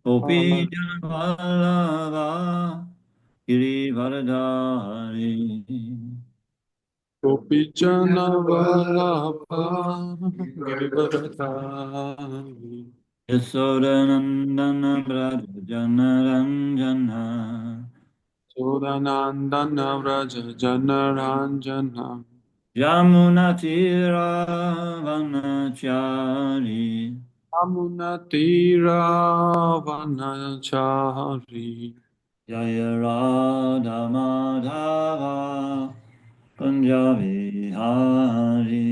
Gopi Janavallabha Girivardhari Gopijana Vallabha Girivardhari Yasodanandana Braja Janaranjana Sodanandana Vraja Janaranjana Yamunatira Vanachari Amunatira Vanachari Jaya Radha Madhava Punjabi Hari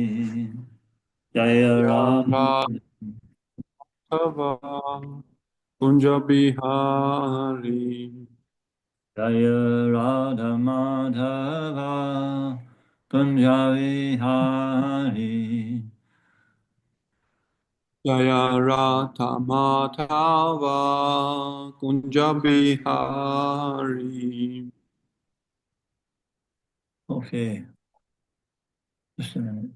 Jaya Radha Radha Kunja Bihari Jaya Radha Madhava Punjabi Hari Jaya Radha Madhava Kunja Bihari. Okay, just a minute.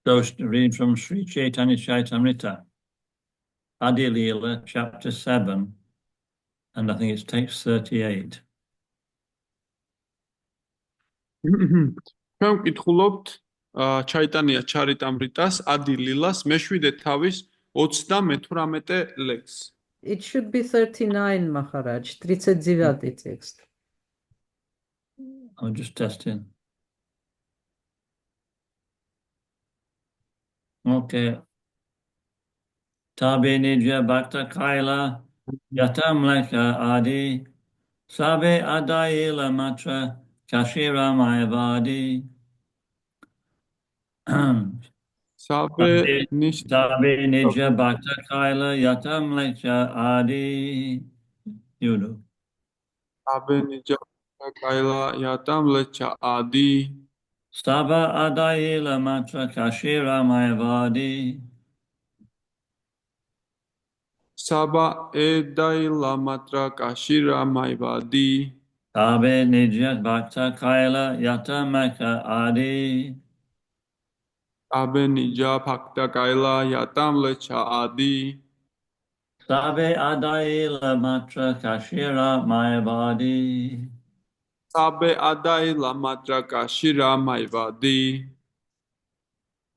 So read from Sri Chaitanya Chaitamrita, Adi Leela, chapter 7, and I think it's text 38. ჩვენ ვკითხულობთ ჩაიტანია ჩარიტამრიტას ადი ლილას მეშვიდე თავის 38 ლექს. It should be 39, Maharaj. 39 text. I'm just testing. Okay. Tabe Nija Bhakta Kaila Yatam Lekha Adi Sabe Adaila Matra Kashira Mayavadi Sabe Nija Bhakta Kaila Yatam Lekha Adi Yudu. Sabe Nija Kaila Yatam Lecha Adi Saba Adaila Matra Kashira Mayavadi Saba Edaila Matra Kashira Maivadi Tabe Nija Bhakta Kaila Yatam Lekha Adi Sabe Nija Bhakta Kaila Yatam Lecha Adi Sabe Adaila Matra Kashira Mayavadi Sabe Adaila Matra Kashira Maivadi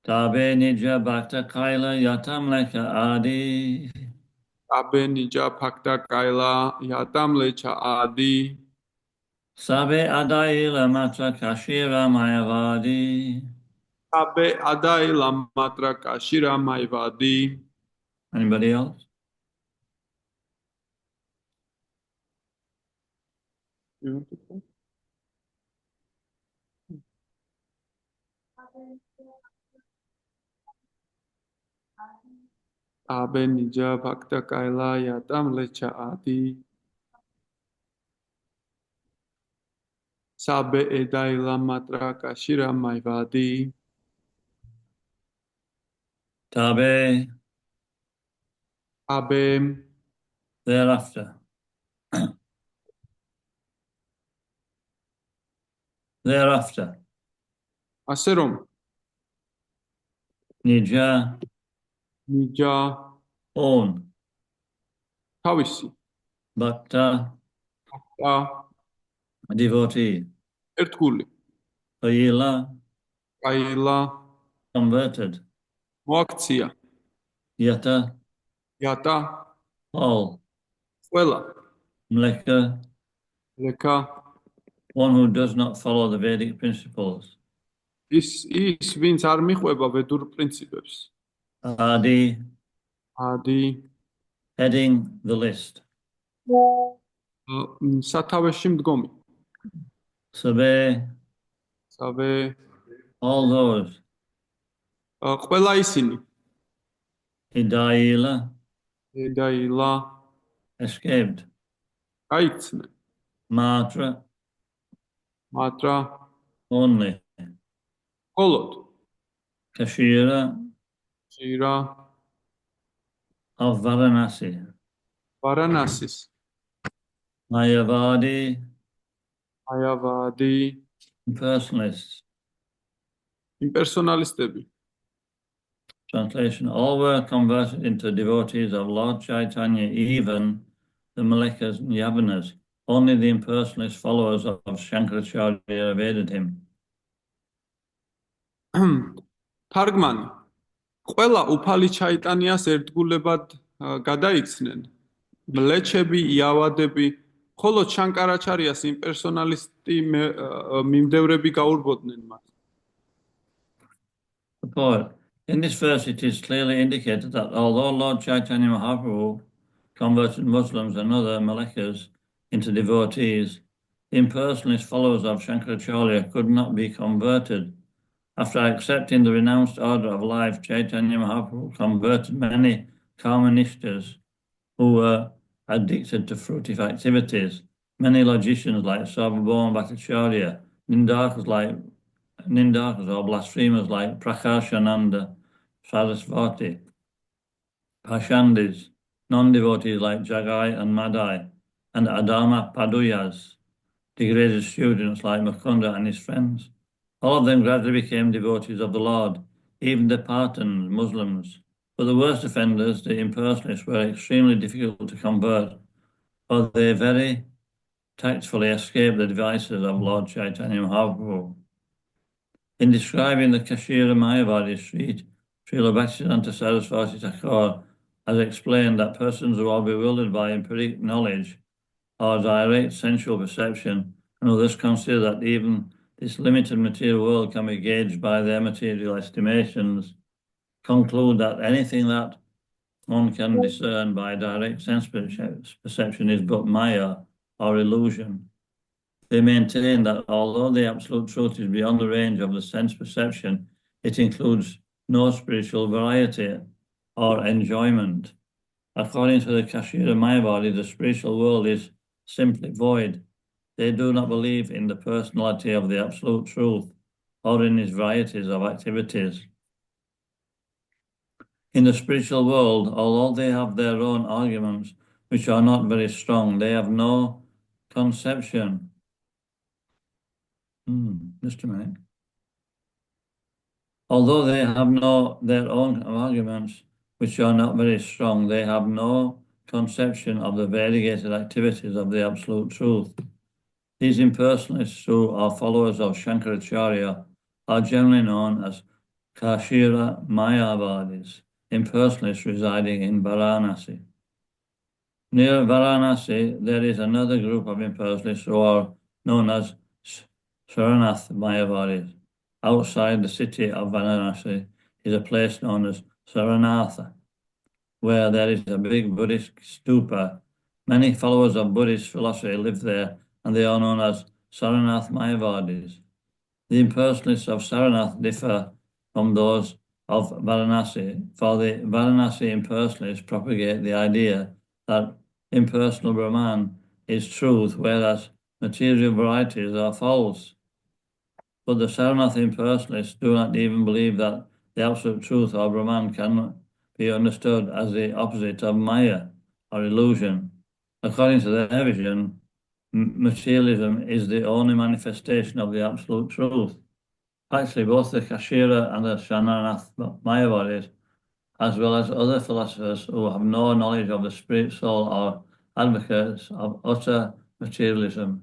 Tabe Nija Bhakta Kaila Yatam Lekha Adi Sabe Nija Bhakta Kaila Yatam Lecha Adi Sabe Adaila Matra Kashira Mayavadi. Sabe Adaila Matra Kashira Maivadi. Anybody else? Sabe Nija Bhakta Kaila Yatam Lecha Adi Sabe Edaila Matra Kashira Maivadi Tabe. Abe. Thereafter. Thereafter. Aserom. Nija. Nija. Own. Tavisi. Bhakta. Bhakta. Devotee. Ertkuli. Kaila. Kaila. Converted. Moaktia. Yata. Yata. All. Swela. Mleka. Leka. One who does not follow the Vedic principles. Is vins ar მიყვება ვედურ პრინციპებს. Adi. Adi. Heading the list. სათავეში მდგომი. Sabe. Sabe. All those. ყველა ისინი. Edaila. Edaila. escaped. გაიქცნენ. Matra მათრა only. მხოლოდ Kashira ჟირა of Varanasi. ვარანასის Mayavadi აიავადი impersonalists. იმპერსონალისტები. Translation. All were converted into devotees of Lord Chaitanya, even the Malikas and Yavanas. Only the impersonalist followers of Shankaracharya evaded him. თარგმანი. ყველა უფალი ჩაიტანიას ერთგულებად გადაიქცნენ. მლეჩები, იავადები, ხოლო შანკარაჩარიას იმპერსონალისტი მიმდევრები გაურბოდნენ მათ. The poet. In this verse, it is clearly indicated that although Lord Chaitanya Mahaprabhu converted Muslims and other Malikas into devotees, the impersonalist followers of Shankaracharya could not be converted. After accepting the renounced order of life, Chaitanya Mahaprabhu converted many karmanishtas who were addicted to fruitive activities. Many logicians like Sarvabhauma Bhattacharya, Nindakas or blasphemers like Prakashananda Sarasvati, Pashandis, non-devotees like Jagai and Madai, and Adama Paduyas, degraded students like Mukunda and his friends. All of them gradually became devotees of the Lord, even the Patans, Muslims. But the worst offenders, the impersonalists, were extremely difficult to convert, for they very tactfully escaped the devices of Lord Chaitanya Mahaprabhu. In describing the Kashira Mayavadi street, Srila Bhaktisiddhanta Saraswati Thakur has explained that persons who are bewildered by empiric knowledge or direct sensual perception and others consider that even this limited material world can be gauged by their material estimations, conclude that anything that one can discern by direct sense perception is but Maya or illusion. They maintain that although the absolute truth is beyond the range of the sense perception, it includes no spiritual variety or enjoyment. According to the Kashira Mayavadi, the spiritual world is simply void. They do not believe in the personality of the absolute truth or in its varieties of activities. In the spiritual world, although they have their own arguments, which are not very strong, they have no conception. Just a minute. Although they have their own arguments, which are not very strong, they have no conception of the variegated activities of the absolute truth. These impersonalists who are followers of Shankaracharya are generally known as Kashira Mayavadis, impersonalists residing in Varanasi. Near Varanasi, there is another group of impersonalists who are known as Saranath Mayavadis. Outside the city of Varanasi is a place known as Saranatha, where there is a big Buddhist stupa. Many followers of Buddhist philosophy live there, and they are known as Saranath Mayavadis. The impersonalists of Saranath differ from those of Varanasi, for the Varanasi impersonalists propagate the idea that impersonal Brahman is truth, whereas material varieties are false. But the Saranath impersonalists do not even believe that the absolute truth or Brahman can be understood as the opposite of Maya or illusion. According to their vision, materialism is the only manifestation of the absolute truth. Actually, both the Kashira and the Saranath Mayavadis, as well as other philosophers who have no knowledge of the spirit soul, are advocates of utter materialism.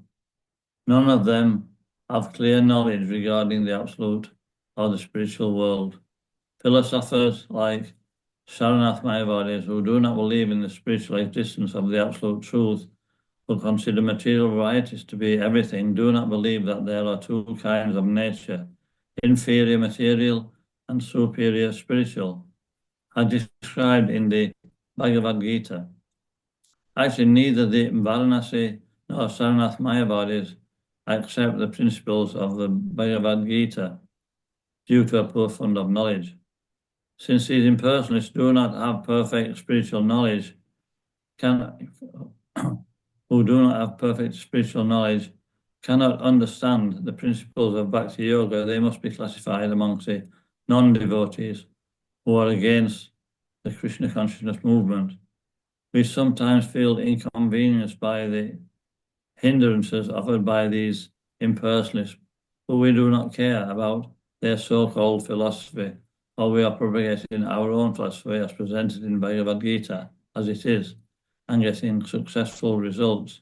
None of them have clear knowledge regarding the absolute or the spiritual world. Philosophers like Saranath Mayavadis, who do not believe in the spiritual existence of the absolute truth, who consider material varieties to be everything, do not believe that there are two kinds of nature, inferior material and superior spiritual, as described in the Bhagavad Gita. Actually, neither the Varanasi nor Saranath Mayavadis accept the principles of the Bhagavad Gita due to a poor fund of knowledge. Since these impersonalists do not have perfect spiritual knowledge, who do not have perfect spiritual knowledge cannot understand the principles of Bhakti Yoga, they must be classified amongst the non-devotees who are against the Krishna consciousness movement. We sometimes feel inconvenienced by the hindrances offered by these impersonalists, but we do not care about their so-called philosophy, or we are propagating our own philosophy as presented in Bhagavad Gita as it is, and getting successful results.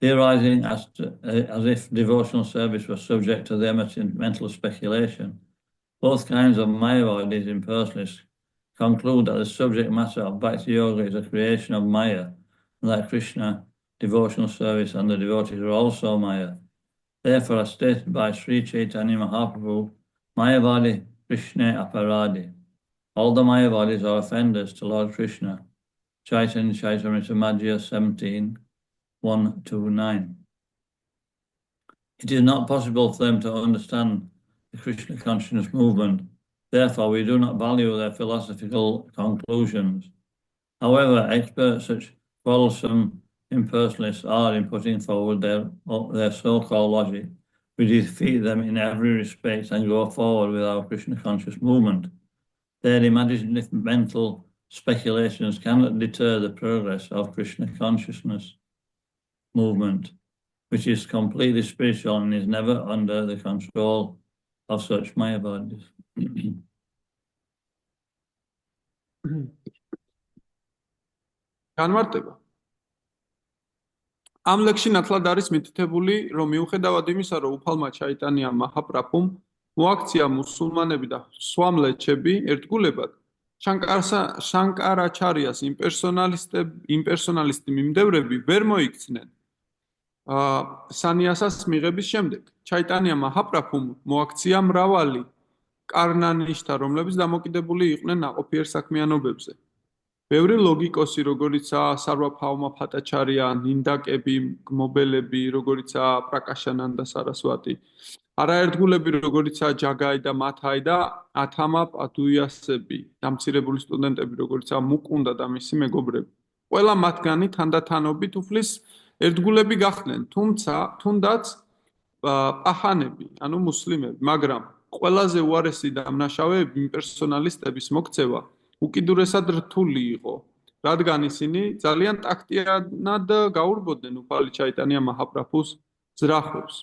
Theorizing as if devotional service was subject to their mental speculation, both kinds of Mayavadis impersonalists conclude that the subject matter of Bhakti Yoga is a creation of Maya, and that Krishna, devotional service, and the devotees are also Maya. Therefore, as stated by Sri Chaitanya Mahaprabhu, Mayavadi Krishna Aparadi. All the Mayavadis are offenders to Lord Krishna. Chaitanya Chaitamrita Madhya 17, 1-9. It is not possible for them to understand the Krishna consciousness movement. Therefore, we do not value their philosophical conclusions. However, experts such quarrelsome impersonalists are in putting forward their so-called logic. We defeat them in every respect and go forward with our Krishna conscious movement. Their imaginative mental speculations cannot deter the progress of Krishna consciousness movement, which is completely spiritual and is never under the control of such Mayavadis. განმარტება. ამ ლექსში ნათლად არის მითითებული, რომ მიუხედავად იმისა, რომ უფალმა ჩაიტანია მაჰაპრაბჰუმ მოაქცია მუსულმანები და სხვა მლეჩები ერთგულებად, შანკარაჩარიას იმპერსონალისტი მიმდევრები ვერ მოიქცნენ. სანიასას მიღების შემდეგ ჩაიტანია მაჰაპრაბჰუმ მოაქცია მრავალი კარნანიშთა, რომლებიც დამოკიდებული იყვნენ ნაყოფიერ საქმიანობებზე. ბევრი ლოგიკოსი, როგორიცაა სარვაბჰაუმა ბჰატაჩარია, ნინდაკები, გმობელები, როგორიცაა პრაკაშანანდა სარასვატი, არაერთგულები, როგორიცაა ჯაგაი და მათაი და ათამა პადუიასები, დამცირებული სტუდენტები, როგორიცაა მუკუნდა და მისი მეგობრები. ყველა მათგანი თანდათანობით უფლის ერთგულები გახდნენ, თუნდაც პაჰანები, ანუ მუსლიმები, მაგრამ ყველაზე უარესი დამნაშავეები იმპერსონალისტების მოქცევა უკიდურესად რთული იყო, რადგან ისინი ძალიან ტაქტიანად გაურბოდნენ უფალი ჩაიტანია მაჰაპრაბჰუს ძრახებს.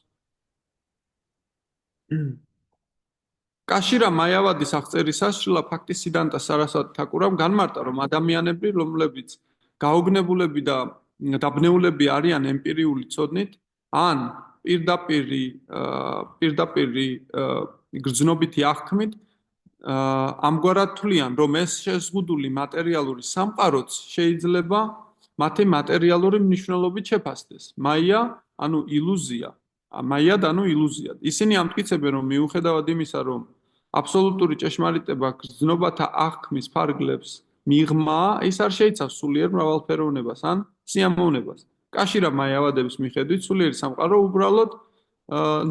კაშირა მაიავადის აღწერისას შრილა ბჰაქტისიდანტა სარასვატი თაკურამ განმარტა, რომ ადამიანები, რომლებიც გაოგნებულები და დაბნეულები არიან ემპირიული ცოდნით, ან პირდაპირი გრძნობითი აღქმით, ამგვარად თვლიან, რომ ეს შეზღუდული მატერიალური სამყაროც შეიძლება მათი მატერიალური მნიშვნელობით შეფასდეს. მაია, ანუ ილუზია. მაიად, ანუ ილუზიად. ისინი ამტკიცებენ, რომ მიუხედავად იმისა, რომ აბსოლუტური ჭეშმარიტება გრძნობათა აღქმის ფარგლებს მიღმა, ის არ შეიცავს სულიერ მრავალფეროვნებას ან სიამოვნებას. კაშირა მაიავადების მიხედვით სულიერი სამყარო უბრალოდ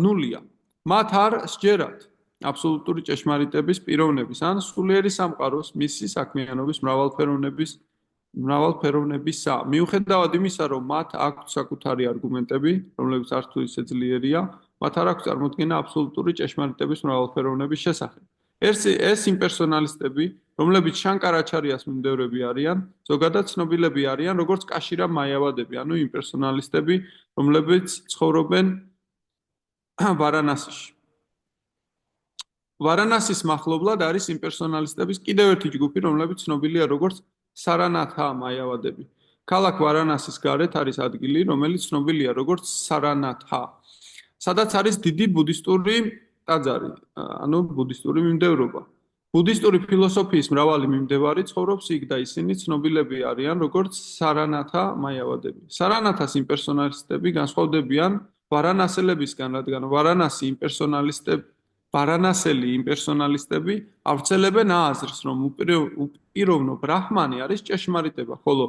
ნულია. მათ არ სჯერათ აბსოლუტური ჭეშმარიტების პიროვნების ან სულიერი სამყაროს მისი საქმიანობის მრავალფეროვნებისა. მიუხედავად იმისა, რომ მათ აქვთ საკუთარი არგუმენტები, რომლებიც არც თუ ისე ძლიერია, მათ არ აქვს წარმოდგენა აბსოლუტური ჭეშმარიტების მრავალფეროვნების შესახებ. ეს იმპერსონალისტები, რომლებიც შანკარაჩარიას მიმდევრები არიან, ზოგადად ცნობილები არიან, როგორც კაშირა მაიავადები, ანუ იმპერსონალისტები, რომლებიც ცხოვრობენ ვარანასიში. ვარანასის მახლობლად არის იმპერსონალისტების კიდევ ერთი ჯგუფი, რომლებიც ცნობილია როგორც სარანათა მაიავადები. ქალაქ ვარანასის გარეთ არის ადგილი, რომელიც ცნობილია როგორც სარანათა, სადაც არის დიდი ბუდისტური ტაძარი, ანუ ბუდისტური მიმდევრობა. ბუდისტური ფილოსოფიის მრავალი მიმდევარი ცხოვრობს იქ და ისინი ცნობილები არიან როგორც სარანათა მაიავადები. სარანათას იმპერსონალისტები განსხვავდებიან ვარანასელებისგან, რადგან ვარანასელი იმპერსონალისტები ავრცელებენ აზრს, რომ უპიროვნო ბრაჰმანი არის ჭეშმარიტება, ხოლო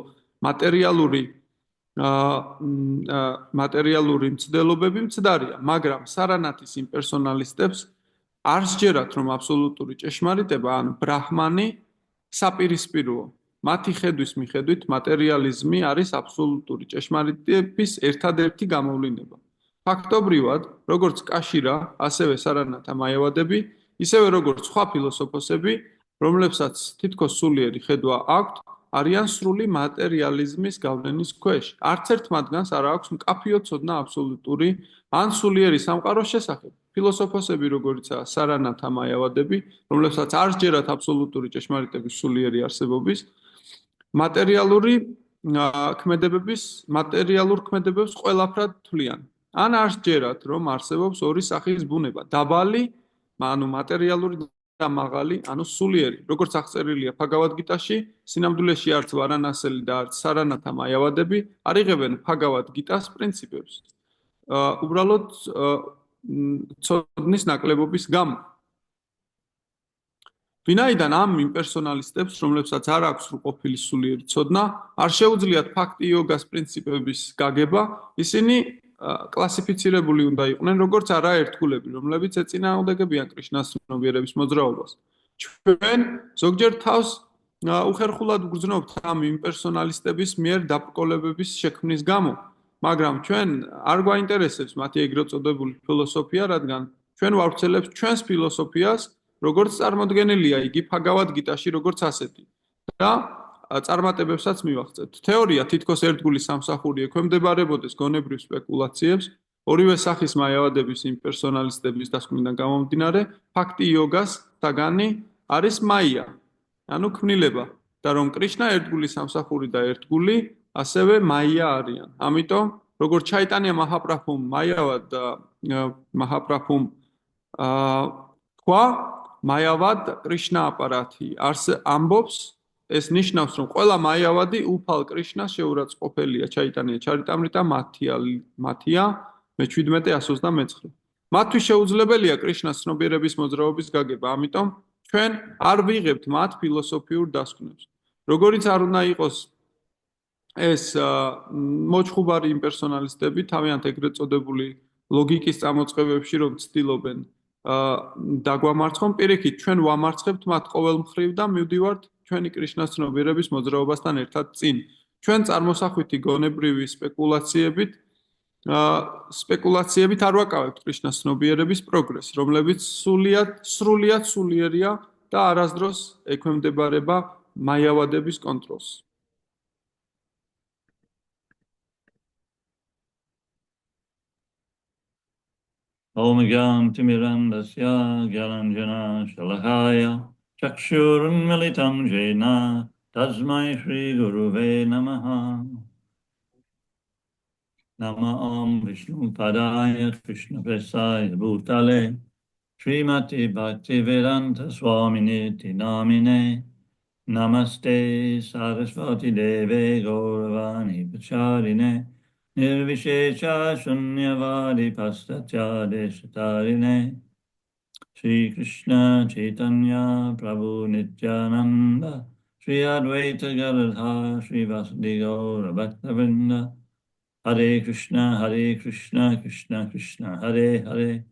მატერიალური მცდელობები მცდარია, მაგრამ სარანათის იმპერსონალისტებს არ სჯერათ, რომ აბსოლუტური ჭეშმარიტება ან ბრაჰმანი საპირისპიროა. მათი ხედვის მიხედვით მატერიალიზმი არის აბსოლუტური ჭეშმარიტების ერთადერთი გამოვლინება. ფაქტობრივად, როგორც კაშირა, ასევე სარანათა მაიავადები, ისევე როგორც სხვა ფილოსოფოსები, რომლებსაც თითქოს სულიერი ხედვა აქვთ, არიან სრული მატერიალიზმის გავლენის ქვეშ. არც ერთ მათგანს არ აქვს მკაფიო ცოდნა აბსოლუტური ან სულიერი სამყაროს შესახებ. ფილოსოფოსები, როგორიცაა სარანათა მაიავადები, რომლებსაც არ სჯერათ აბსოლუტური ჭეშმარიტების სულიერი არსებობის, მატერიალურ ქმედებებს ყველაფრად თვლიან. ან არ სჯერათ, რომ არსებობს ორი სახის ბუნება, დაბალი, ანუ მატერიალური და მაღალი, ანუ სულიერი. როგორც აღწერილია ბჰაგავად გიტაში, სინამდვილეში არც ვარანასელი და არც სარანათა მაიავადები არ იღებენ ბჰაგავად გიტას პრინციპებს. უბრალოდ ცოდნის ნაკლებობის გამო. ვინაიდან ამ იმპერსონალისტებს, რომლებსაც არ აქვს სრულყოფილი სულიერი ცოდნა, არ შეუძლიათ ფაქტი იოგას პრინციპების გაგება, ისინი კლასიფიცირებული უნდა იყვნენ როგორც არაერთგულები, რომლებიც ეწინააღმდეგებიან კრიშნას ცნობიერების მოძრაობას. ჩვენ ზოგჯერ თავს უხერხულად ვგრძნობთ ამ იმპერსონალისტების მიერ დაბრკოლებების შექმნის გამო, მაგრამ ჩვენ არ გვაინტერესებს მათი ეგრეთ წოდებული ფილოსოფია, რადგან ჩვენ ვავრცელებთ ჩვენს ფილოსოფიას, როგორც წარმოდგენილია იგი ბჰაგავად გიტაში, როგორც ასეთი და წარმატებებსაც მივახცევთ. თეორია თითქოს ერთგული სამსახური ექვემდებარებოდეს გონებრივ სპეკულაციებს, ორივე სახის მაიავადების იმპერსონალისტების დასკვნიდან გამომდინარე, ფაქტი იოგას საგანი არის მაია, ანუ ქმნილება და რომ კრიშნა ერთგული სამსახური და ერთგული, ასევე მაია არიან. ამიტომ, როგორც ჩაიტანია მაჰაპრაბჰუმ მაიავად და მაჰაპრაბჰუმ თქვა, მაიავად კრიშნა აპარათი ამბობს, ეს ნიშნავს, რომ ყველა მაიავადი უფალ კრიშნას შეურაცხყოფელია ჩაიტანია ჩარიტამრიტა მათია მე-17-129. მათთვის შეუძლებელია კრიშნას ცნობიერების მოძრაობის გაგება, ამიტომ ჩვენ არ ვიღებთ მათ ფილოსოფიურ დასკვნებს. როგორიც არ უნდა იყოს ეს მოჩხუბარი იმპერსონალისტები თავიანთ ეგრეთ წოდებული ლოგიკის წამოწყებებში რომ ცდილობენ დაგვამარცხონ, პირიქით ჩვენ ვამარცხებთ მათ ყოველ მხრივ და მივდივართ ჩვენი კრიშნას ცნობიერების მოძრაობასთან ერთად წინ. ჩვენ წარმოსახვითი გონებრივი სპეკულაციებით არ ვაკავებთ კრიშნას ცნობიერების პროგრესს, რომლებიც სრულიად სულიერია და არასდროს ექვემდებარება მაიავადების კონტროლს. Om Gyan Timirandasya Gyalanjana Shalakaya Chakshurunmilitam Jena Tasmai Shri Guruve Namaha Nama Om Vishnu Padaya Krishna Pesaya Bhutale Srimati Bhaktivedanta Swaminiti Namine Namaste Sarasvati Deve Gauravani Pacharine Nirvishesha Shunyavadi Pastatya Deshatarine Sri Krishna Chaitanya Prabhu Nityananda Sri Advaita Gadadhar Sri Vasudeva Gaura Bhaktavrinda Hare Krishna Krishna Krishna Hare Hare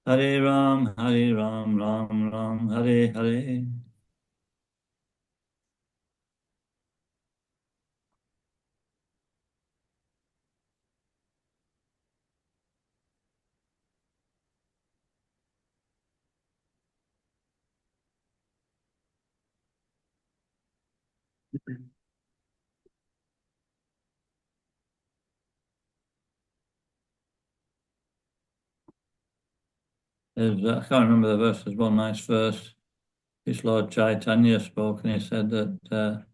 Hare Ram Ram Ram Hare Hare. I can't remember the verse. There's one nice verse. This Lord Chaitanya spoke, and he said that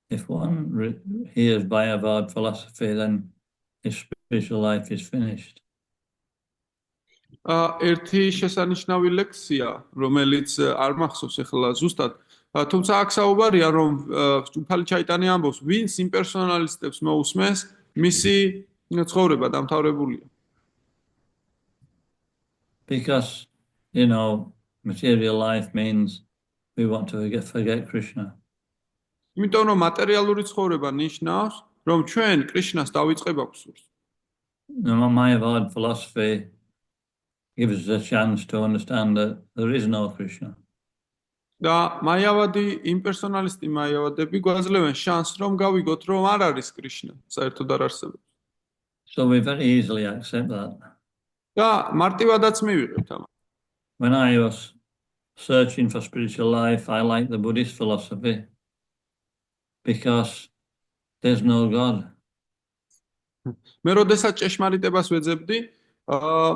if one hears Mayavad philosophy, then his spiritual life is finished. ერთი შესანიშნავი ლექსია, რომელიც არ მახსოვს ახლა ზუსტად, თუმცა აქ საუბარია, რომ უფალი ჩაიტანია ამბობს, ვინც იმპერსონალისტებს მოусმენს, მისი ცხოვრება დამთავრებულია. Because, material life means we want to forget Krishna. იმიტომ რომ მატერიალური ცხოვრება ნიშნავს, რომ ჩვენ კრიშნას დავიწყება გვსურს. Mayavad philosophy gives us a chance to understand that there is no Krishna. და მაიავადი იმპერსონალისტი მაიავადები გვაძლევენ შანსს რომ გავიგოთ რომ არ არის კრიშნა საერთოდ არ არსებობს. So we very easily accept that. და მარტივადაც მივიღებთ ამას. When I was searching for spiritual life, I liked the Buddhist philosophy because there's no God. მე როდესაც ჭეშმარიტებას ვეძებდი,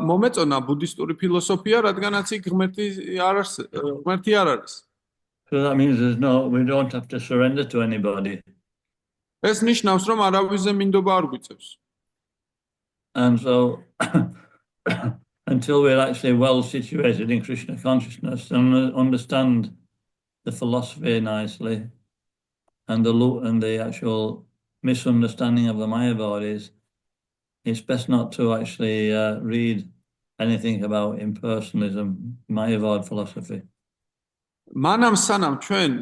მომეწონა ბუდისტური ფილოსოფია, რადგანაც იქ ღმერთი არ არის. So that means we don't have to surrender to anybody. ეს ნიშნავს რომ არავისზე მინდობა არ გვიწევს. And so until we're actually well situated in Krishna consciousness and understand the philosophy nicely and the actual misunderstanding of the Mayavadis, it's best not to actually read anything about impersonalism, Mayavad philosophy. მანამ სანამ ჩვენ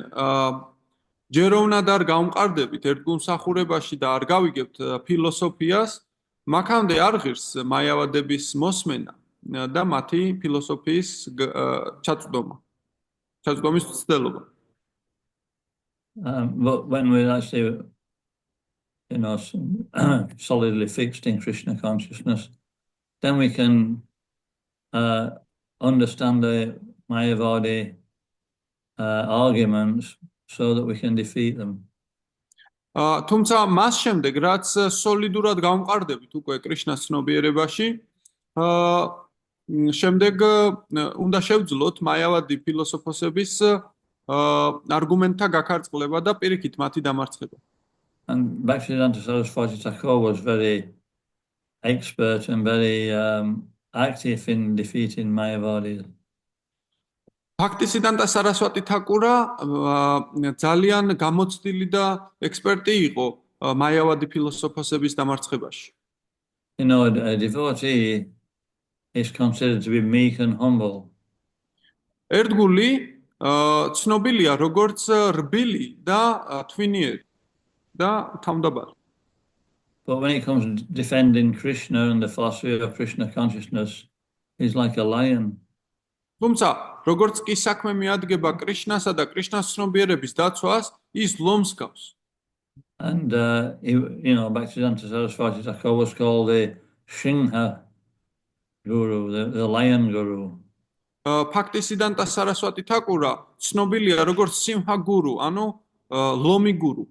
ჯერ უნდა არ გავმყარდებით ერთგულმსახურებაში და არ გავიგებთ ფილოსოფიას, მაქამდე არ ღირს მაიავადების მოსმენა და მათი ფილოსოფიის ჩაწვდომის ცდელობა. But when we're actually, solidly fixed in Krishna consciousness, then we can understand the Mayavadi arguments so that we can defeat them. თუმცა მას შემდეგ, რაც სოლიდურად გავმყარდებით უკვე კრიშნას ცნობიერებაში, შემდეგ უნდა შევძლოთ მაიავადი ფილოსოფოსების არგუმენტთა გაქარწყლება და პირიქით მათი დამარცხება. And Bhaktisiddhanta Saraswati Thakur was very expert and very active in defeating Mayavadis. ბhaktisiddhanta saraswati thakura ძალიან გამოცდილი და ექსპერტი იყო მაიავადი ფილოსოფოსების დამარცხებაში. A devotee is considered to be meek and humble. ერთგული ცნობილია როგორც რბილი და თვინიერი და თავმდაბარი. But when it comes to defending Krishna and the philosophy of Krishna consciousness, he's like a lion. თუმცა როგორც კი საქმე მიადგება კრიშნასა და კრიშნას ცნობიერების დაცვას, ის ლომს გავს. And Bhaktisiddhanta Saraswati Thakur was called the Singha Guru, the lion guru. ბhaktisiddhanta saraswati thakura ცნობილია როგორც სიმჰა გურუ, ანუ ლომი გურუ.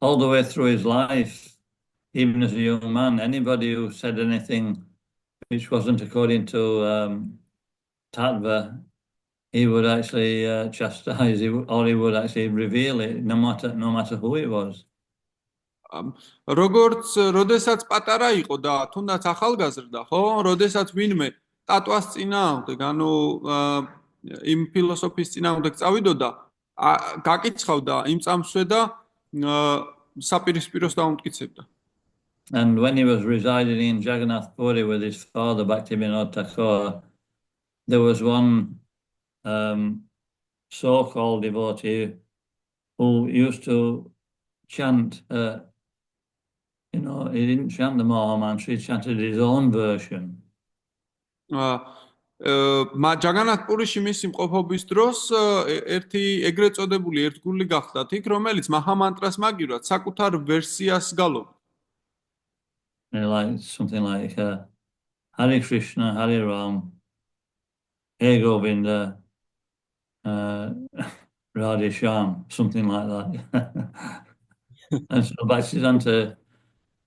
All the way through his life, even as a young man, anybody who said anything which wasn't according to tattva, he would actually chastise, or he would actually reveal it, no matter who it was. როგორც როდესაც პატარა იყო და თუნდაც ახალგაზრდა, ხო? როდესაც ვინმე ტატვას წინააღმდეგ, ანუ იმ ფილოსოფიის წინააღმდეგ წავიდოდა, გაკიცხავდა იმ წამსვე და საპირისპიროს დაუმტკიცებდა. And when he was residing in Jagannath Puri with his father, Bhaktivinoda Thakur, there was one so-called devotee who used to chant, he didn't chant the Maha Mantra, he chanted his own version. ჯაგანათ პურიში მისი მყოფობის დროს ერთი ეგრეთ წოდებული ერთგული გახდათ იქ, რომელიც მაჰამანტრას მაგივრად საკუთარ ვერსიას გალობდა. Something like Hare Krishna, Hare Ram, Hey Govinda, Radhe Shyam, something like that. And so Bhaktisiddhanta,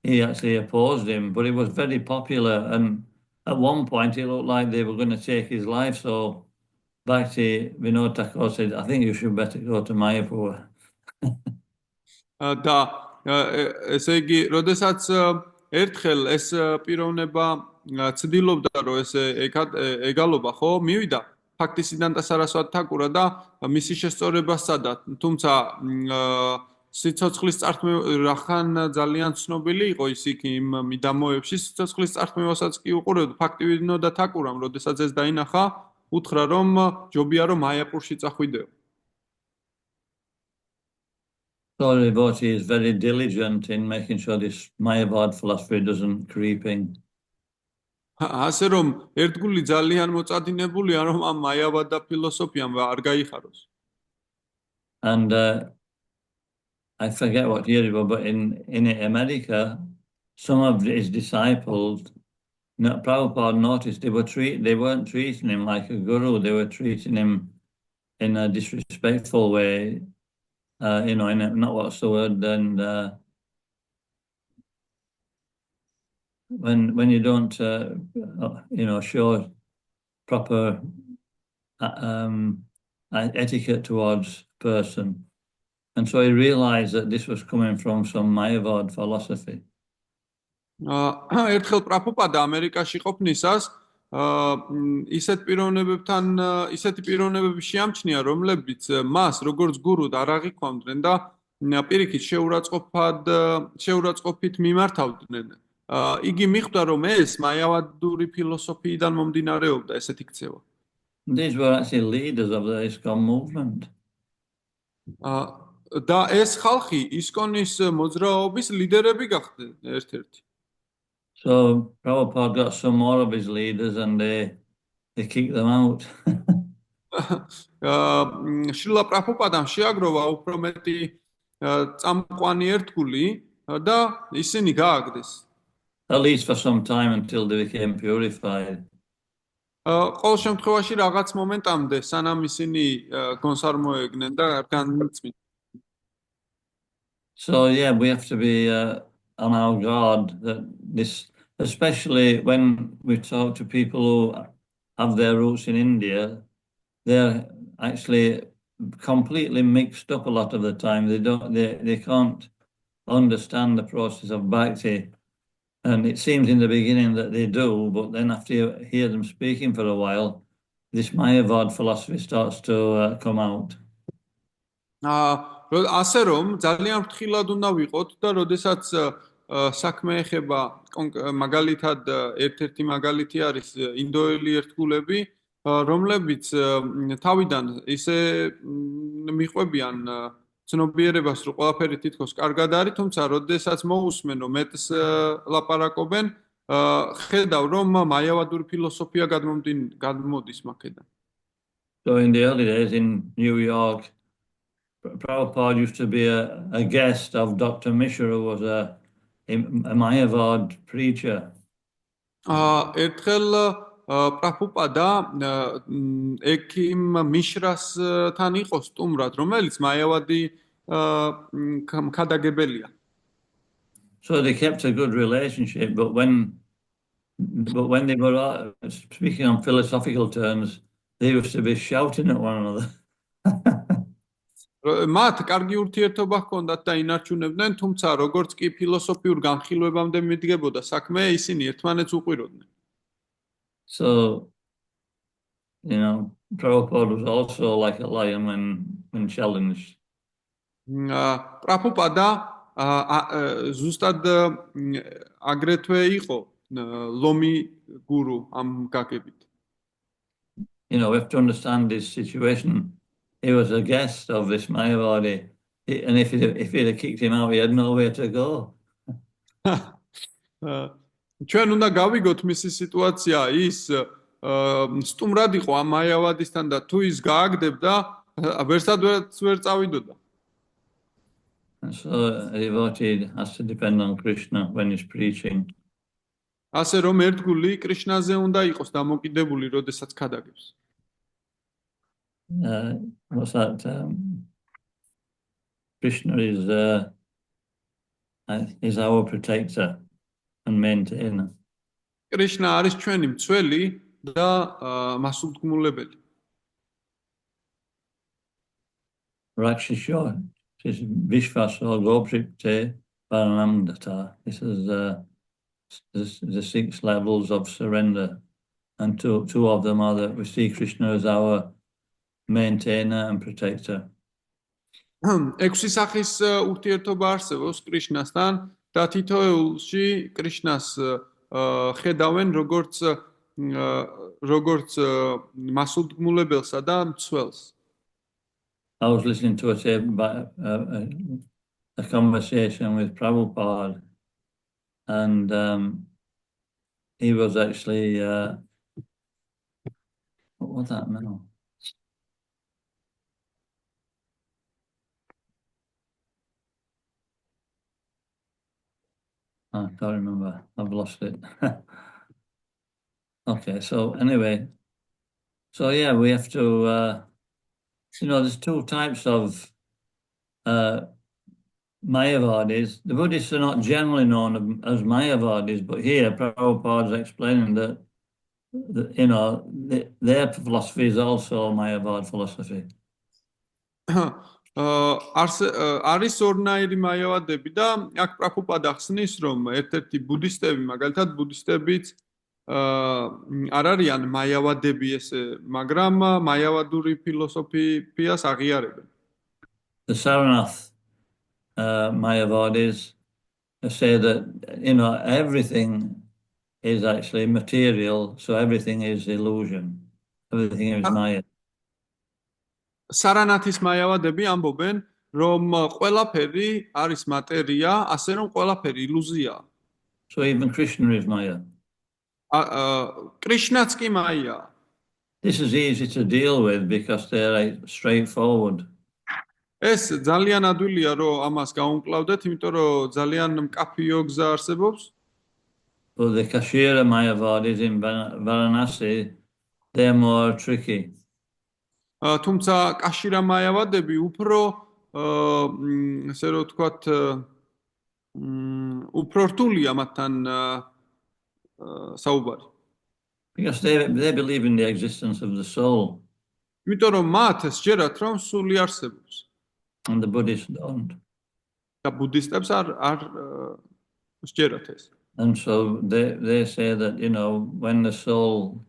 he actually opposed him, but he was very popular, and at one point it looked like they were going to take his life, so Bhaktivinoda Thakur said, I think you should better go to Mayapur. და ესე იგი, როდესაც ერთხელ ეს პიროვნება ცდილობდა, რომ ეს ეგალობა, ხო, მივიდა ბhaktisiddhanta saraswati thakura და მისი შესწორება სცადა, თუმცა სიცოცხლის წართმევ რახან ძალიან ცნობილი იყო ის იქ იმ მიდამოებში, სიცოცხლის წართმევასაც კი უყურებდა ბhaktivinoda thakura-მ, როდესაც ეს დაინახა, უთხრა რომ ჯობია რომ მაიაპურში წახვიდეო. So the devotee is very diligent in making sure this Mayavad philosophy doesn't creep in. ასე რომ ერთგული ძალიან მოწადინებულია რომ ამ მაიავადა ფილოსოფიამ არ გაიხაროს. And I forget what year it was, but in America, some of his disciples, Prabhupada noticed they weren't treating him like a guru, they were treating him in a disrespectful way, not what's the word, and when you don't, show proper etiquette towards a person. And so he realized that this was coming from some Mayavad philosophy. ერთხელ პრაბჰუპადა ამერიკაში ყოფნისას ისეთი პიროვნებები შეამჩნია, რომლებიც მას როგორც გურუდ არ აღიქვამდნენ და პირიქით შეურაცხყოფით მიმართავდნენ. იგი მიხვდა, რომ ეს მაიავადური ფილოსოფიიდან მომდინარეობდა ესეთი ქცევა. These were actually leaders of the ISKCON movement. და ეს ხალხი ისკონის მოძრაობის ლიდერები გახდნენ ერთ-ერთი. So Prabhupada got some more of his leaders and they kicked them out. შრილა პრაბჰუპადამ შეაგროვა უფრო მეტი წამყვანი ერთგული და ისინი გააგდეს. At least for some time until they became purified. ყოველ შემთხვევაში რაღაც მომენტამდე სანამ ისინი გონსარმოეგნენ და განმწმინდნენ. So yeah, we have to be on our guard that this, especially when we talk to people who have their roots in India, they're actually completely mixed up a lot of the time. They can't understand the process of bhakti. And it seems in the beginning that they do, but then after you hear them speaking for a while, this Mayavad philosophy starts to come out. ასე რომ ძალიან ფრთხილად უნდა ვიყოთ და როდესაც საქმე ეხება მაგალითად ერთ-ერთი მაგალითი არის ინდოელი ერთგულები, რომლებიც თავიდან ისე მიყვებიან ცნობიერებას, რომ ყველაფერი თითქოს კარგად არის, თუმცა როდესაც მოусმენ, რომ მეტს ლაპარაკობენ, ხედავ, რომ მაიავადური ფილოსოფია გადმოდის მაქედან. So in the early days in New York, Prabhupada used to be a guest of Dr. Mishra, who was a Mayavad preacher. ერთხელ პრაბჰუპადა ექიმ მიშრასთან იყო სტუმრად, რომელიც მაიავადი ქადაგებელია. So they kept a good relationship, but when they were speaking on philosophical terms, they used to be shouting at one another. მათ კარგი ურთიერთობა ჰქონდათ და ინარჩუნებდნენ, თუმცა როგორც კი ფილოსოფიურ განხილვებამდე მიდგებოდა საქმე, ისინი ერთმანეთს უყვიროდნენ. So, Prabhupada was also like a lion when challenged. პრაბჰუპადა ზუსტად აგრეთვე იყო ლომი გურუ ამ გაგებით. We have to understand this situation. He was a guest of this Mayavadi, and if he'd have kicked him out, he had nowhere to go. ჩვენ უნდა გავიგოთ მისი სიტუაცია, ის სტუმრად იყო ამ მაიავადისთან და თუ ის გააგდებდა, ვერსადვერც ვერ წავიდოდა. And so a devotee has to depend on Krishna when he's preaching. ასე რომ ერთგული კრიშნაზე უნდა იყოს დამოკიდებული, როდესაც ქადაგებს. What's that? Krishna is our protector and maintainer. კრიშნა არის ჩვენი მცველი და მასულთქმულებელი. Rakshasho, this is Vishvaso Gopripte Paranamdata. This is the 6 levels of surrender, and two of them are that we see Krishna as our maintainer and protector. 6 სახის ურთიერთობა არსებობს კრიშნასთან და თითოეულში კრიშნას ხედავენ როგორც მასულთქმულებელსა და მცველს. I was listening to a conversation with Prabhupada, and he was actually what was that now? I can't remember. I've lost it. Okay, so anyway, so yeah, we have to, there's two types of Mayavadis. The Buddhists are not generally known as Mayavadis, but here Prabhupada is explaining that their philosophy is also Mayavad philosophy. არის ორნაირი მაიავადები და აქ პრაბჰუპადა ხსნის, რომ ერთ-ერთი ბუდისტები, მაგალითად ბუდისტებიც არ არიან მაიავადები ესე, მაგრამ მაიავადური ფილოსოფიას აღიარებენ. The Saranath Mayavadis say that everything is actually material, so everything is illusion, everything is Maya. სარანათის მაიავადები ამბობენ, რომ ყველაფერი არის მატერია, ასე რომ ყველაფერი ილუზიაა. So even Krishna is Maya. კრიშნაც კი მაიაა. This is easy to deal with because they're like straightforward. ეს ძალიან ადვილია, რომ ამას გაუმკლავდეთ, იმიტომ რომ ძალიან მკაფიო გზა არსებობს. But the Kashira Mayavadis in Varanasi, they're more tricky. თუმცა კაშირა მაიავადები უფრო ესე რომ ვთქვათ, უფრო რთულია მათთან საუბარი. Because they believe in the existence of the soul. იმიტომ რომ მათ სჯერათ, რომ სული არსებობს. And the Buddhists don't. და ბუდისტებს არ სჯერათ ეს. And so they say that, when the soul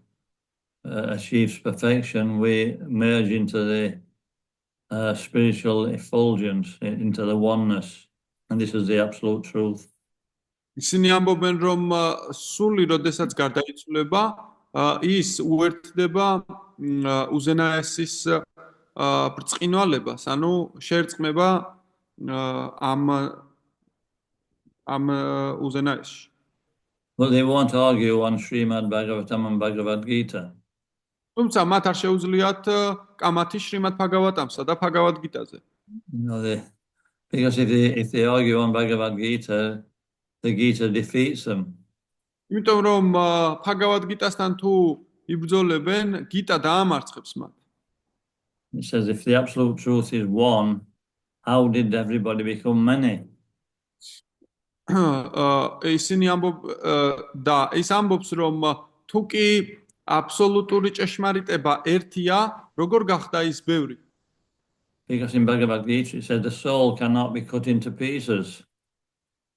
achieves perfection, we merge into the spiritual effulgence, into the oneness. And this is the absolute truth. ისინი ამბობენ, რომ სული, როდესაც გარდაიცვლება, ის უერთდება უზენაესის ბრწყინვალებას, ანუ შეერწყმება ამ უზენაესში. But they won't argue on Srimad Bhagavatam and Bhagavad Gita. თუმცა მათ არ შეუძლიათ კამათი შრიმად ბhagavatamსა და Bhagavad Gita-ზე. Because if they argue on Bhagavad Gita, the Gita defeats them. იმიტომ რომ Bhagavad Gita-სთან თუ იბრძოლებენ, Gita დაამარცხებს მათ. It says if the absolute truth is one, how did everybody become many? ისინი ის ამბობს, რომ თუ კი აბსოლუტური ჭეშმარიტება ერთია, როგორ გახდა ის ბევრი? Because in Bhagavad Gita it says the soul cannot be cut into pieces.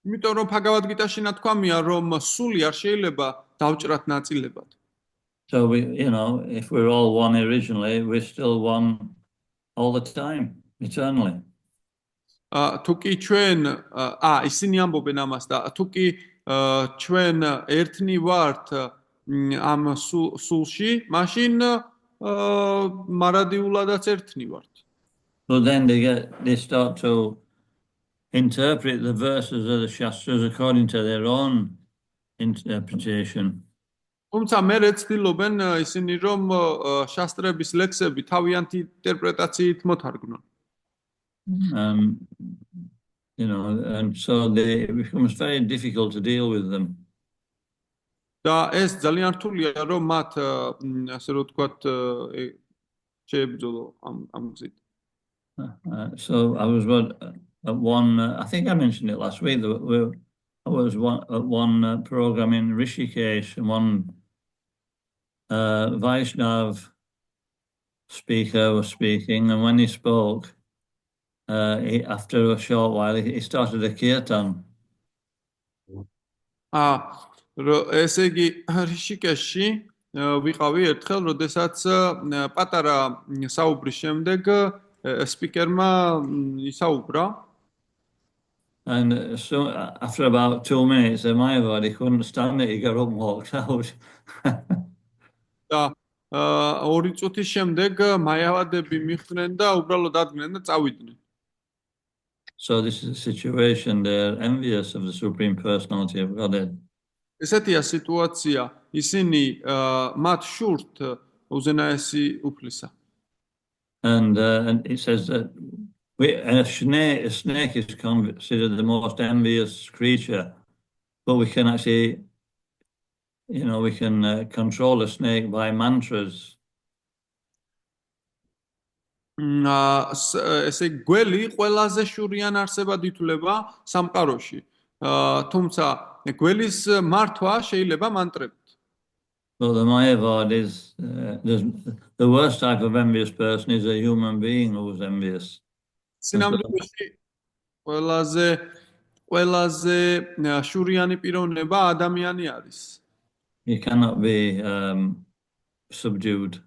იმიტომ რომ Bhagavad Gita-ში ნათქვამია, რომ სული არ შეიძლება დავჭრათ ნაწილებად. So if we're all one originally, we're still one all the time, eternally. თუ კი ჩვენ ისინი ამბობენ ამას და თუ კი ჩვენ ერთნი ვართ ამ სულში, მაშინ მარადიულადაც ერთნი ვართ. So then they start to interpret the verses of the Shastras according to their own interpretation. თუმცა მერე ცდილობენ ისინი, რომ შასტრების ლექსები თავიანთი ინტერპრეტაციით მოთარგმნონ. And so it becomes very difficult to deal with them. და ეს ძალიან რთულია, რომ მათ ასე რომ ვთქვათ, შეებრძოლო ამ გზით. So I was at one, I think I mentioned it last week, I was at one program in Rishikesh, and one Vaishnav speaker was speaking, and when he spoke, after a short while, he started a kirtan. ესე იგი, რიშიკეშში ვიყავი ერთხელ, როდესაც პატარა საუბრის შემდეგ სპიკერმა ისაუბრა. And so after about 2 minutes, the Mayavadi couldn't stand it. He got up and walked out. და 2 წუთის შემდეგ მაიავადები მიხვდნენ და უბრალოდ ადგნენ და წავიდნენ. So this is a situation, they're envious of the Supreme Personality of Godhead. ესეთია სიტუაცია, ისინი მათ შურთ უზენაესი უფლისა. And it says that a snake is considered the most envious creature but we can actually, we can control a snake by mantras. ესე გველი ყველაზე შურიან არსებად ითვლება სამყაროში. თუმცა გველის მართვა შეიძლება მანტრებით. So the Mayavad is the worst type of envious person is a human being who is envious. სინამდვილეში ყველაზე შურიანი პიროვნება ადამიანი არის. He cannot be subdued.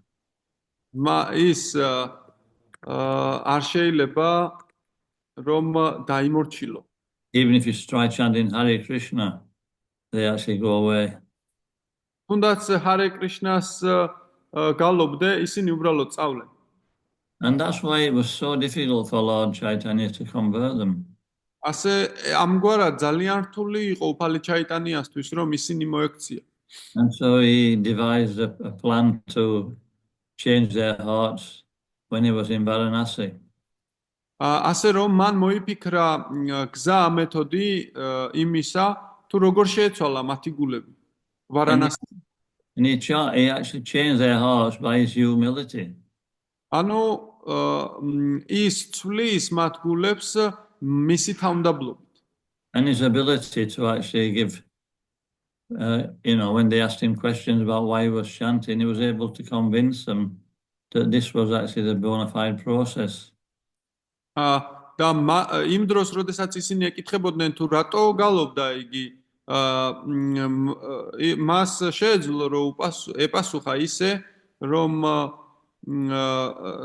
ის არ შეიძლება რომ დაიმორჩილო. Even if you try chanting Hare Krishna, they actually go away. თუნდაც ჰარე კრიშნას გალობდე, ისინი უბრალოდ წავლენ. And that's why it was so difficult for Lord Chaitanya to convert them. ასე ამგვარად ძალიან რთული იყო უფალი ჩაიტანიასთვის რომ ისინი მოექცია. And so he devised a plan to change their hearts when he was in Varanasi. ასე რომ მან მოიფიქრა გზა მეთოდი იმისა თუ როგორ შეეცვალა მათი გულები ვარანასი. And he actually changed their hearts by his humility. ანუ ის ცვლის მათ გულებს მისი თავმდაბლობით. And his ability to actually give, when they asked him questions about why he was chanting, he was able to convince them that this was actually the bona fide process. და იმ დროს, როდესაც ისინი ეკითხებოდნენ თუ რატო გალობდა იგი, მას შეეძლო რომ ეპასუხა ისე, რომ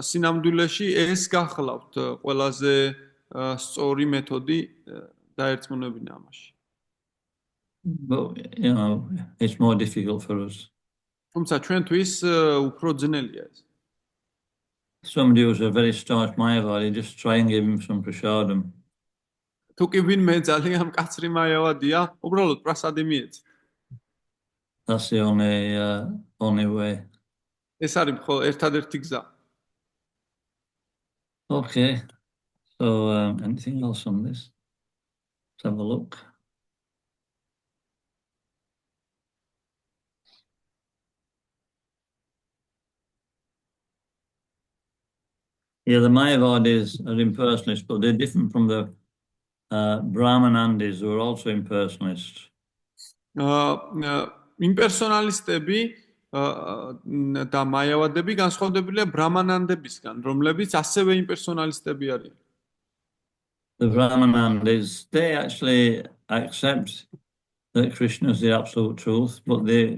სინამდვილეში ეს გახლავთ ყველაზე სწორი მეთოდი დაერწმუნებინა ამაში. But, it's more difficult for us. თუმცა ჩვენთვის უფრო ძნელია ეს. Somebody who's a very staunch Mayavadi, just try and give him some prasadam. თუ კი ვინმე ძალიან მკაცრი მაიავადია, უბრალოდ პრასადი მიეც. That's the only way. ეს არის ერთადერთი გზა. Okay. So, anything else on this? Let's have a look. Yeah, the Mayavadis are impersonalists, but they're different from the Brahmanandis, who are also impersonalists. იმპერსონალისტები და მაიავადები განსხვავდებიან ბრამანანდებისგან, რომლებიც ასევე იმპერსონალისტები არიან. The Brahmanandis, they actually accept that Krishna is the absolute truth, but they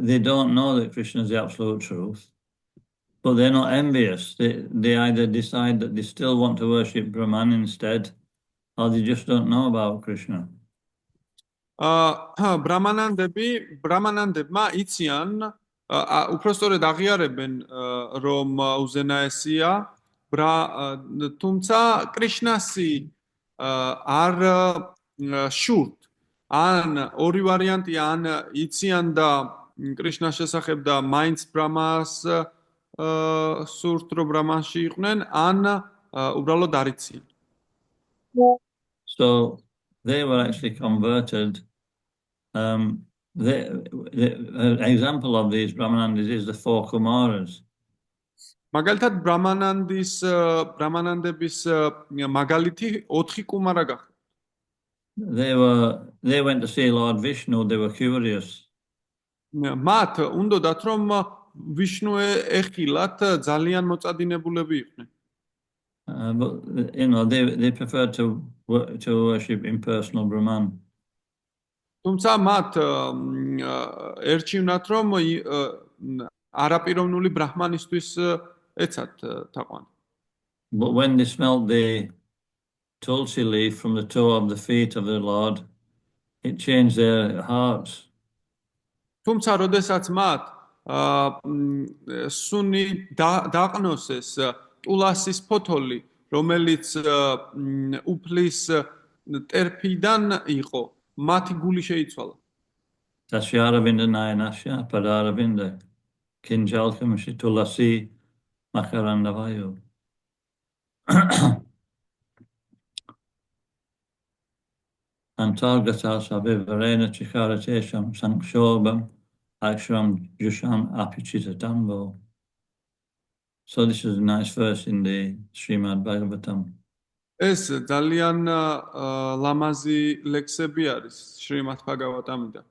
they don't know that Krishna is the absolute truth. But they're not envious. They either decide that they still want to worship Brahman instead, or they just don't know about Krishna. ბრამანანდებმა იციან, უпростоრედ აღიარებენ, რომ უზენაესია, თუმცა კრიშნასი არ შურთ. ან ორი ვარიანტია, ან იციან და კრიშნას შესახებ და მაინც ბრამას სურთ რომ ბრამანში იყვნენ, ან უბრალოდ არ იციან. So they were actually converted. The example of these Brahmanandis is the four Kumaras. მაგალითად ბრამანანდების მაგალითი 4 კუმარა გახდა. They went to see Lord Vishnu, they were curious. მათ უნდათ რომ ვიშნუ ეხილათ, ძალიან მოწადინებულები იყვნენ. But they preferred to worship impersonal Brahman. თუმცა მათ ერჩივნათ რომ არაპიროვნული ბრაჰმანისთვის ეცათ თაყვანი. But when they smelled the tulsi leaf from the toe of the feet of the Lord, it changed their hearts. თუმცა როდესაც მათ სუნი დაყნოსეს ტულასის ფოთოლი, რომელიც უფლის ტერფიდან იყო, მათი გული შეიცვალა. Tashyaravinda Nayanasya Padaravinda Kinjalkamshi Tulasi Makarandavayu. Antargatas abiverena chikaratesham sankshobam akshram jushan apichita dambo. So this is a nice verse in the Srimad Bhagavatam. ეს ძალიან ლამაზი ლექსები არის შრიმად ბჰაგავატამიდან.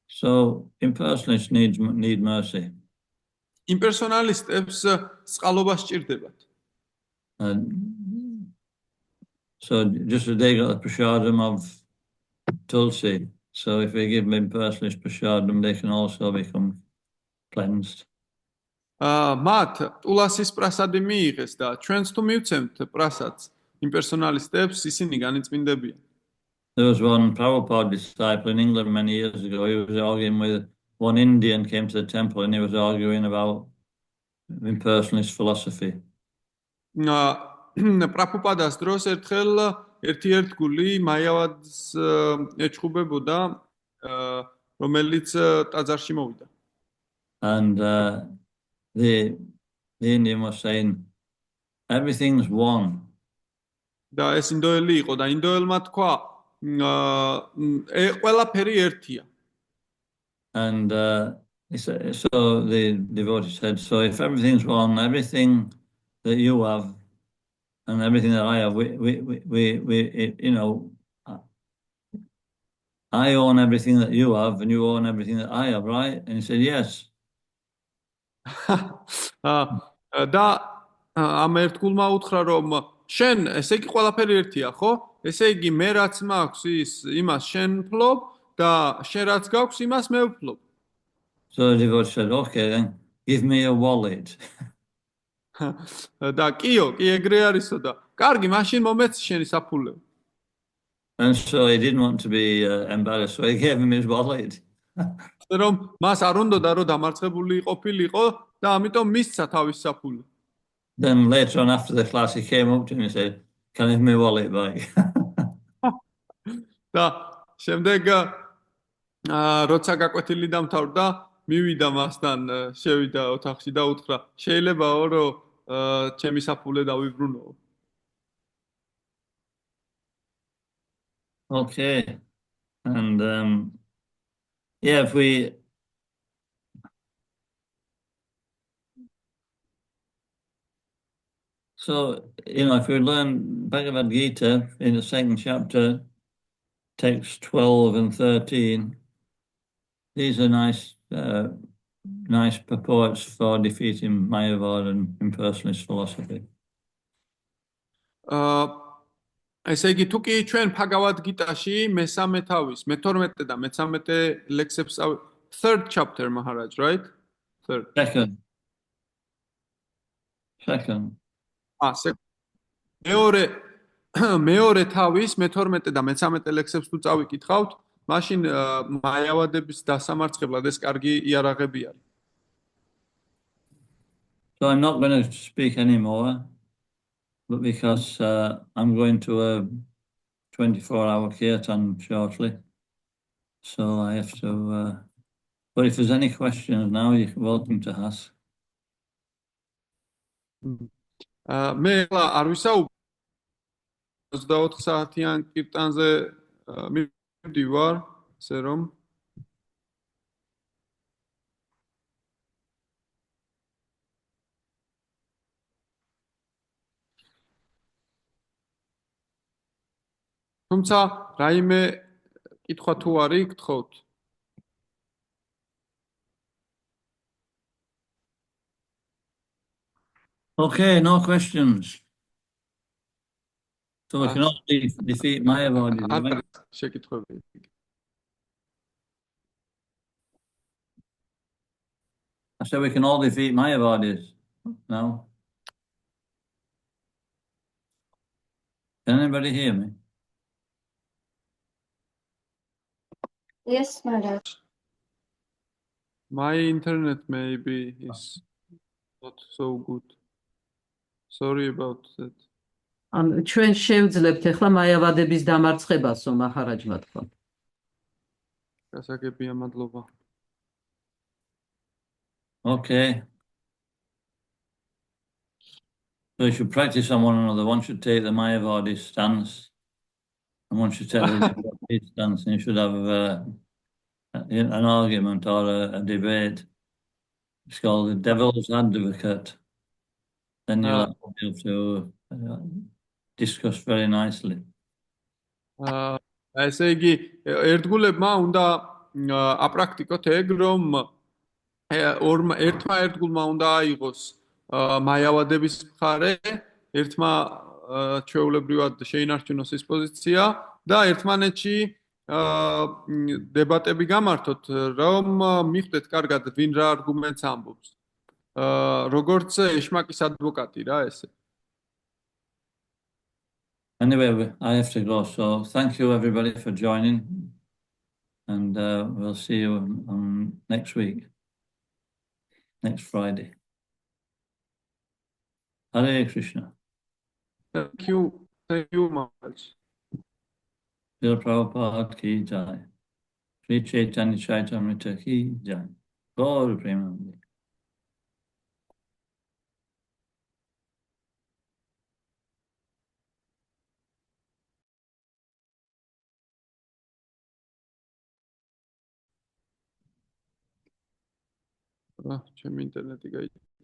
So impersonalists need mercy. იმპერსონალისტებს წყალობა სჭირდებათ. So just as they got the prasadam of Tulsi, so if we give them impersonalist prasadam, they can also become cleansed. მათ ტულასის პრასადი მიიღეს და ჩვენც თუ მივცემთ პრასადს იმპერსონალისტებს, ისინი განიწმინდებიან. There was one Prabhupada disciple in England many years ago. He was arguing with one Indian came to the temple and he was arguing about impersonalist philosophy. პრაბჰუპადას დროს ერთხელ ერთი ერთგული მაიავადს ეჩხუბებოდა, რომელიც ტაძარში მოვიდა. And the Indian was saying, everything's one. და ეს ინდოელი იყო და ინდოელმა თქვა, ყველაფერი ერთია. And so the devotee said, so if everything's one, everything that you have and everything that I have, we you know, I own everything that you have and you own everything that I have, right? And he said, yes. და ამ ერთგულმა უთხრა, რომ შენ ესე იგი ყველაფერი ერთია, ხო? ესე იგი მე რაც მაქვს ის იმას შენ ვფლობ და შენ რაც გაქვს იმას მე ვფლობ. So the devotee said, okay, then give me a wallet. და კიო, კი ეგრე არისო და კარგი, მაშინ მომეც შენი საფულე. And so he didn't want to be embarrassed, so he gave him his wallet. რომ მას არ უნდოდა რომ დამარცხებული ყოფილიყო და ამიტომ მისცა თავის საფულე. Then later on after the class he came up to me and said, can I have my wallet back? და შემდეგ როცა გაკვეთილი დამთავრდა, მივიდა მასთან, შევიდა ოთახში და უთხრა, შეიძლებაო რომ ჩემი საფულე დავიბრუნო. Okay. And yeah, if we so if we learn Bhagavad Gita in the second chapter, text 12 and 13, these are nice purports for defeating Mayavad and impersonalist philosophy. ესე იგი თუ კი ჩვენ ბჰაგავად გიტაში მესამე თავის, მე-12 და მე-13 ლექსებს third chapter Maharaj, right? Third. Second. მეორე თავის მე-12 და მე-13 ლექსებს თუ წავიკითხავთ, მაშინ მაიავადების დასამარცხებლად ეს კარგი იარაღები არის. So I'm not going to speak anymore, but because I'm going to a 24-hour kirtan shortly, so I have to. But if there's any questions now, you're welcome to ask. მე არ ვისაუბრ 24 საათიან კირტანზე მივდივარ, ასე რომ თუმცა რაიმე კითხვა თუ არის, გთხოვთ. Okay, no questions. So we can all defeat Mayavadi. Right? შეკითხვები. I said we can all defeat Mayavadis. No? Can anybody hear me? Yes, Maharaj. My internet maybe is not so good. Sorry about that. ან ჩვენ შევძლებთ ახლა მაიავადების დამარცხებასო მაჰარაჯმა თქვა. გასაგებია, მადლობა. Okay. So you should practice on one another. One should take the Mayavadi stance And once you settle your peace stance, you should have an argument or a debate. It's called the devil's advocate. Then you'll აა, be able to discuss very nicely. აა, ესე იგი, ერთგულებმა უნდა აპრაქტიკოთ ეგ, რომ ერთმა ერთგულმა უნდა აიღოს მაიავადების მხარე, ერთმა ჩვეულებრივად შეინარჩუნოს ის პოზიცია და ერთმანეთში დებატები გამართოთ, რომ მიხვდეთ კარგად ვინ რა არგუმენტს ამბობს. როგორც ეშმაკის ადვოკატი რა ესე. Anyway, I have to go. So thank you everybody for joining, and we'll see you on next week, next Friday. Hare Krishna. Thank you Maharaj. Srila Prabhupada ki jai. Sri Chaitanya Chaitamrita ki jai. Gaur Premanandi. ჩემი ინტერნეტი გაიჭირდა.